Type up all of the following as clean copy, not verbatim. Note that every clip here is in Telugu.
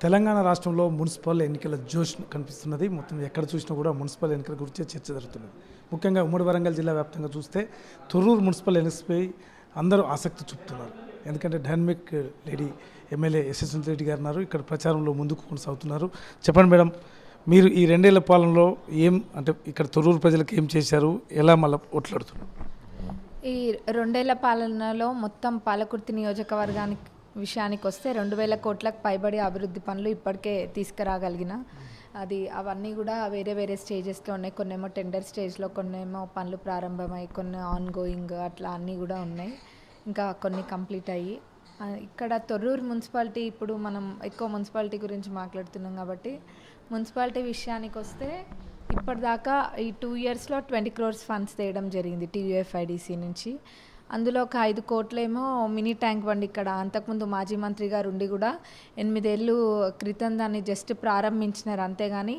తెలంగాణ రాష్ట్రంలో మున్సిపల్ ఎన్నికల జోష్ కనిపిస్తున్నది. మొత్తం ఎక్కడ చూసినా కూడా మున్సిపల్ ఎన్నికల గురించే చర్చ జరుగుతున్నది. ముఖ్యంగా ఉమ్మడి వరంగల్ జిల్లా వ్యాప్తంగా చూస్తే తొర్రూరు మున్సిపల్ ఎన్నికపై అందరూ ఆసక్తి చూపుతున్నారు. ఎందుకంటే dynamic lady MLA SS Reddy గారు ఉన్నారు. ఇక్కడ ప్రచారంలో ముందుకు కొనసాగుతున్నారు. చెప్పండి మేడం, మీరు ఈ 2 ఏళ్ల పాలనలో అంటే ఇక్కడ తొర్రూరు ప్రజలకు ఏం చేశారు, ఎలా మళ్ళీ ఓట్లాడుతున్నారు? ఈ 2 ఏళ్ల పాలనలో మొత్తం పాలకుర్తి నియోజకవర్గానికి విషయానికి వస్తే 2,000 కోట్లకు పైబడి అభివృద్ధి పనులు ఇప్పటికే తీసుకురాగలిగిన అవన్నీ కూడా వేరే వేరే స్టేజెస్లో ఉన్నాయి. కొన్నేమో టెండర్ స్టేజ్లో, కొన్నేమో పనులు ప్రారంభమై, కొన్ని ఆన్ గోయింగ్ అట్లా అన్నీ కూడా ఉన్నాయి. ఇంకా కొన్ని కంప్లీట్ అయ్యి ఇక్కడ తొర్రూరు మున్సిపాలిటీ, ఇప్పుడు మనం ఎక్కువ మున్సిపాలిటీ గురించి మాట్లాడుతున్నాం కాబట్టి మున్సిపాలిటీ విషయానికి వస్తే ఇప్పటిదాకా ఈ 2 ఇయర్స్లో 20 crores ఫండ్స్ తేయడం జరిగింది TUFIDC నుంచి. అందులో ఒక 5 కోట్లేమో మినీ ట్యాంక్ బండ్, ఇక్కడ అంతకుముందు మాజీ మంత్రి గారు ఉండి కూడా 8 ఏళ్ళు క్రితం దాన్ని జస్ట్ ప్రారంభించినారు, అంతేగాని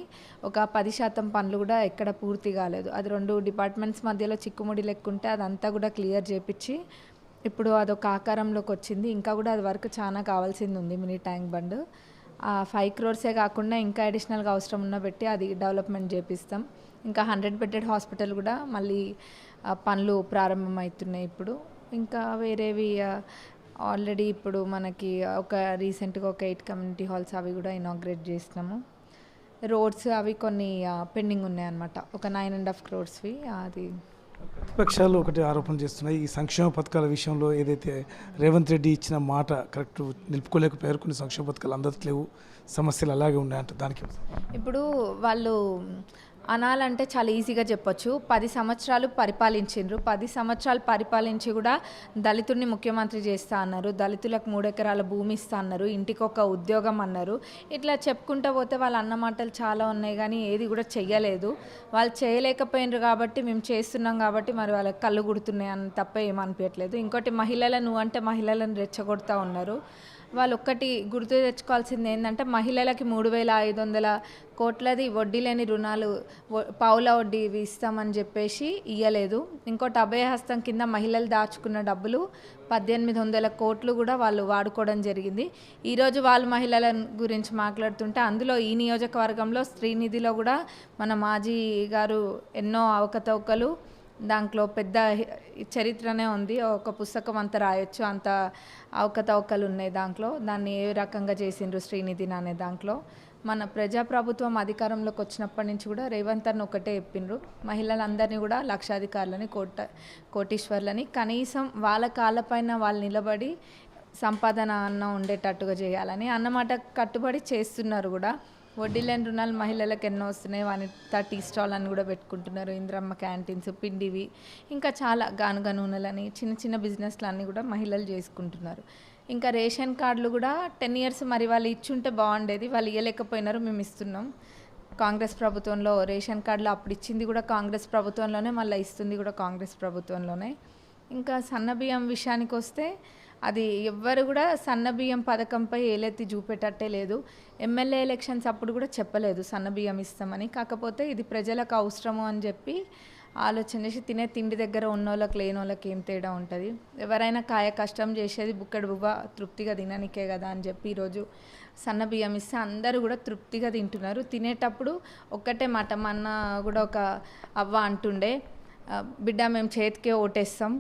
ఒక 10% పనులు కూడా ఎక్కడ పూర్తి కాలేదు. అది 2 డిపార్ట్మెంట్స్ మధ్యలో చిక్కుముడి లెక్కుంటే అదంతా కూడా క్లియర్ చేపించి ఇప్పుడు అదొక ఆకారంలోకి వచ్చింది. ఇంకా కూడా అది వరకు చాలా కావాల్సింది ఉంది మినీ ట్యాంక్ బండ్. 5 crores కాకుండా ఇంకా అడిషనల్గా అవసరం ఉన్న పెట్టి అది డెవలప్మెంట్ చేపిస్తాం. ఇంకా 100 bedded హాస్పిటల్ కూడా మళ్ళీ పనులు ప్రారంభమవుతున్నాయి ఇప్పుడు. ఇంకా వేరేవి ఆల్రెడీ ఇప్పుడు మనకి రీసెంట్గా ఒక 8 కమ్యూనిటీ హాల్స్ అవి కూడా ఇనాగ్రేట్ చేసినాము. రోడ్స్ అవి కొన్ని పెండింగ్ ఉన్నాయి అన్నమాట, ఒక 9.5 crores అది. ప్రతిపక్షాలు ఒకటి ఆరోపణ చేస్తున్నాయి, ఈ సంక్షేమ పథకాల విషయంలో ఏదైతే రేవంత్ రెడ్డి ఇచ్చిన మాట కరెక్ట్ నిలుపుకోలేకపోయారు, కొన్ని సంక్షేమ పథకాలు అందట్లేవు, సమస్యలు అలాగే ఉన్నాయంట. దానికి ఇప్పుడు వాళ్ళు అనాలంటే చాలా ఈజీగా చెప్పొచ్చు. 10 సంవత్సరాలు పరిపాలించిండ్రు. 10 సంవత్సరాలు పరిపాలించి కూడా దళితుడిని ముఖ్యమంత్రి చేస్తా అన్నారు, దళితులకు 3 ఎకరాల భూమి ఇస్తా అన్నారు, ఇంటికి ఒక ఉద్యోగం అన్నారు. ఇట్లా చెప్పుకుంటూ పోతే వాళ్ళు అన్న మాటలు చాలా ఉన్నాయి, కానీ ఏది కూడా చెయ్యలేదు. వాళ్ళు చేయలేకపోయినారు కాబట్టి మేము చేస్తున్నాం కాబట్టి మరి వాళ్ళకి కళ్ళు గుడుతున్నాయి అని తప్ప ఏమనిపించట్లేదు. ఇంకోటి మహిళలను అంటే మహిళలను రెచ్చగొడతా ఉన్నారు. వాళ్ళు ఒక్కటి గుర్తు తెచ్చుకోవాల్సింది ఏంటంటే, మహిళలకి 3,500 కోట్లది వడ్డీ లేని రుణాలు పావుల వడ్డీ ఇస్తామని చెప్పేసి ఇయ్యలేదు. ఇంకోటి అభయహస్తం కింద మహిళలు దాచుకున్న డబ్బులు 1,800 కోట్లు కూడా వాళ్ళు వాడుకోవడం జరిగింది. ఈరోజు వాళ్ళు మహిళల గురించి మాట్లాడుతుంటే అందులో ఈ నియోజకవర్గంలో శ్రీనిధిలో కూడా మన మాజీ గారు ఎన్నో అవకతవకలు, దాంట్లో పెద్ద చరిత్రనే ఉంది, ఒక పుస్తకం అంతా రాయొచ్చు, అంత అవకతవకలు ఉన్నాయి దాంట్లో. దాన్ని ఏ రకంగా చేసిండ్రు శ్రీనిధిని అనే దాంట్లో. మన ప్రజాప్రభుత్వం అధికారంలోకి వచ్చినప్పటి నుంచి కూడా రేవంత్ అన్న ఒకటే చెప్పిండ్రు, మహిళలందరినీ కూడా లక్షాధికారులని, కోటీశ్వర్లని కనీసం వాళ్ళ కాళ్ళపైన వాళ్ళు నిలబడి సంపాదన అన్న ఉండేటట్టుగా చేయాలని అన్నమాట కట్టుబడి చేస్తున్నారు కూడా. వడ్డీ లేని రుణాలు మహిళలకు ఎన్నో వస్తున్నాయి, వాని 30 స్టాల్ అని కూడా పెట్టుకుంటున్నారు. ఇంద్రమ్మ క్యాంటీన్స్, పిండివి, ఇంకా చాలా గానుగ నూనెలని చిన్న చిన్న బిజినెస్లు అన్నీ కూడా మహిళలు చేసుకుంటున్నారు. ఇంకా రేషన్ కార్డులు కూడా 10 years మరి వాళ్ళు ఇచ్చుంటే బాగుండేది, వాళ్ళు ఇవ్వలేకపోయినారు, మేము ఇస్తున్నాం. కాంగ్రెస్ ప్రభుత్వంలో రేషన్ కార్డులు అప్పుడు ఇచ్చింది కూడా కాంగ్రెస్ ప్రభుత్వంలోనే, మళ్ళీ ఇస్తుంది కూడా కాంగ్రెస్ ప్రభుత్వంలోనే. ఇంకా సన్నబియ్యం విషయానికి వస్తే అది ఎవ్వరు కూడా సన్నబియ్యం పథకంపై ఏలెత్తి చూపేటట్టే లేదు. ఎమ్మెల్యే ఎలక్షన్స్ అప్పుడు కూడా చెప్పలేదు సన్నబియ్యం ఇస్తామని. కాకపోతే ఇది ప్రజలకు అవసరము అని చెప్పి ఆలోచన చేసి, తినే తిండి దగ్గర ఉన్నోళ్ళకి లేని వాళ్ళకి ఏం తేడా ఉంటుంది, ఎవరైనా కాయ కష్టం చేసేది బుక్కడు బువ్వ తృప్తిగా తిననికే కదా అని చెప్పి ఈరోజు సన్నబియ్యం ఇస్తే అందరూ కూడా తృప్తిగా తింటున్నారు. తినేటప్పుడు ఒక్కటే మాట, మన కూడా ఒక అవ్వ అంటుండే, బిడ్డ మేము చేతికే ఓటేస్తాం,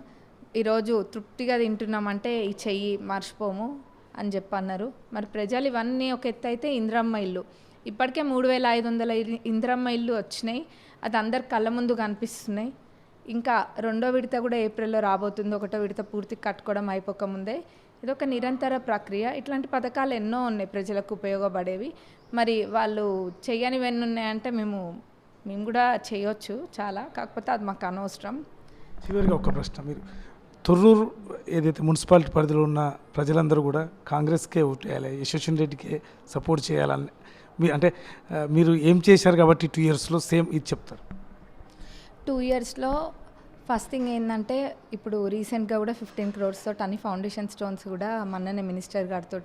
ఈరోజు తృప్తిగా తింటున్నామంటే ఈ చెయ్యి మర్చిపోము అని చెప్పన్నారు. మరి ప్రజలు ఇవన్నీ ఒక ఎత్తు అయితే, ఇంద్రమ్మ ఇల్లు ఇప్పటికే 3,500 ఇంద్రమ్మ ఇల్లు వచ్చినాయి, అది అందరి కళ్ళ ముందు కనిపిస్తున్నాయి. ఇంకా 2వ విడత కూడా ఏప్రిల్లో రాబోతుంది, 1వ విడత పూర్తి కట్టుకోవడం అయిపోకముందే. ఇదొక నిరంతర ప్రక్రియ. ఇట్లాంటి పథకాలు ఎన్నో ఉన్నాయి ప్రజలకు ఉపయోగపడేవి. మరి వాళ్ళు చెయ్యనివన్నీ ఉన్నాయంటే మేము కూడా చేయొచ్చు చాలా, కాకపోతే అది మాకు అనవసరం. చివరిగా ఒక ప్రశ్న, మీరు తొర్రూరు ఏదైతే మున్సిపాలిటీ పరిధిలో ఉన్న ప్రజలందరూ కూడా కాంగ్రెస్కే ఓటు వేయాలి, యశస్విని రెడ్డికే సపోర్ట్ చేయాలని అంటే మీరు ఏం చేశారు కాబట్టి 2 yearsలో సేమ్ ఇది చెప్తారు? 2 yearsలో ఫస్ట్ థింగ్ ఏంటంటే, ఇప్పుడు రీసెంట్గా కూడా 15 crores తోటి అన్ని ఫౌండేషన్ స్టోన్స్ కూడా మొన్ననే మినిస్టర్ గారితో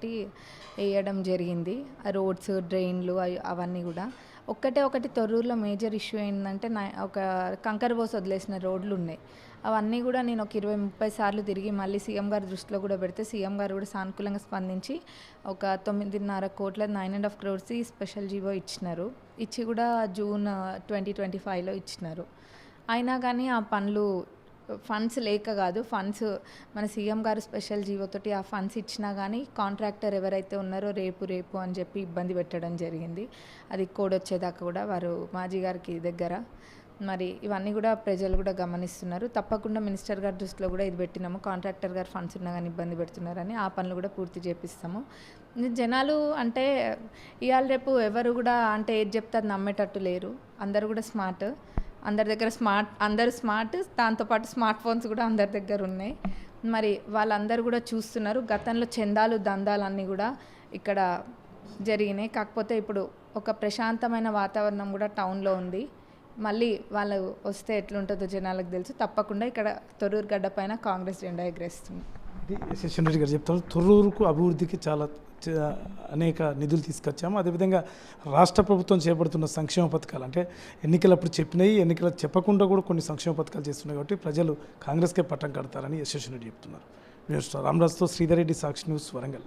వేయడం జరిగింది. రోడ్స్, డ్రైన్లు అవన్నీ కూడా. ఒకటి తొర్రూరులో మేజర్ ఇష్యూ ఏంటంటే, ఒక కంకర పోసి వదిలేసిన రోడ్లు ఉన్నాయి, అవన్నీ కూడా నేను ఒక 20-30 సార్లు తిరిగి మళ్ళీ సీఎం గారి దృష్టిలో కూడా పెడితే సీఎం గారు కూడా సానుకూలంగా స్పందించి ఒక 9.5 కోట్ల 9.5 crores స్పెషల్ జీవో ఇచ్చినారు. ఇచ్చి కూడా జూన్ 2025లో ఇచ్చినారు. అయినా కానీ ఆ పనులు ఫండ్స్ లేక కాదు, ఫండ్స్ మన సీఎం గారు స్పెషల్ జీవోతోటి ఆ ఫండ్స్ ఇచ్చినా కానీ కాంట్రాక్టర్ ఎవరైతే ఉన్నారో రేపు అని చెప్పి ఇబ్బంది పెట్టడం జరిగింది. అది కోడ్ వచ్చేదాకా కూడా వారు మాజీ గారికి దగ్గర. మరి ఇవన్నీ కూడా ప్రజలు కూడా గమనిస్తున్నారు. తప్పకుండా మినిస్టర్ గారి దృష్టిలో కూడా ఇది పెట్టినాము. కాంట్రాక్టర్ గారు ఫండ్స్ ఉన్నా కానీ ఇబ్బంది పెడుతున్నారని ఆ పనులు కూడా పూర్తి చేపిస్తాము. జనాలు అంటే ఇవాళ రేపు ఎవరు కూడా అంటే ఏది చెప్తే అది నమ్మేటట్టు లేరు. అందరు కూడా స్మార్ట్, అందరి దగ్గర అందరూ స్మార్ట్, దాంతోపాటు స్మార్ట్ ఫోన్స్ కూడా అందరి దగ్గర ఉన్నాయి. మరి వాళ్ళందరూ కూడా చూస్తున్నారు. గతంలో చందాలు దందాలు అన్నీ కూడా ఇక్కడ జరిగినాయి. కాకపోతే ఇప్పుడు ఒక ప్రశాంతమైన వాతావరణం కూడా టౌన్లో ఉంది. మళ్ళీ వాళ్ళు వస్తే ఎట్లుంటుందో జనాలకు తెలుసు. తప్పకుండా ఇక్కడ తొర్రూరు గడ్డ పైన కాంగ్రెస్ జెండా ఎగరేస్తుంది. ఇది శశిధర్ రెడ్డి గారు చెప్తారు. తొర్రూరుకు అభివృద్ధికి చాలా అనేక నిధులు తీసుకొచ్చాము. అదేవిధంగా రాష్ట్ర ప్రభుత్వం చేపడుతున్న సంక్షేమ పథకాలు అంటే ఎన్నికలప్పుడు చెప్పినాయి, ఎన్నికలు చెప్పకుండా కూడా కొన్ని సంక్షేమ పథకాలు చేస్తున్నాయి కాబట్టి ప్రజలు కాంగ్రెస్కే పట్టం కడతారని శశిధర్ రెడ్డి చెప్తున్నారు. రామరాజుతో శ్రీధర్ రెడ్డి, సాక్షి న్యూస్, వరంగల్.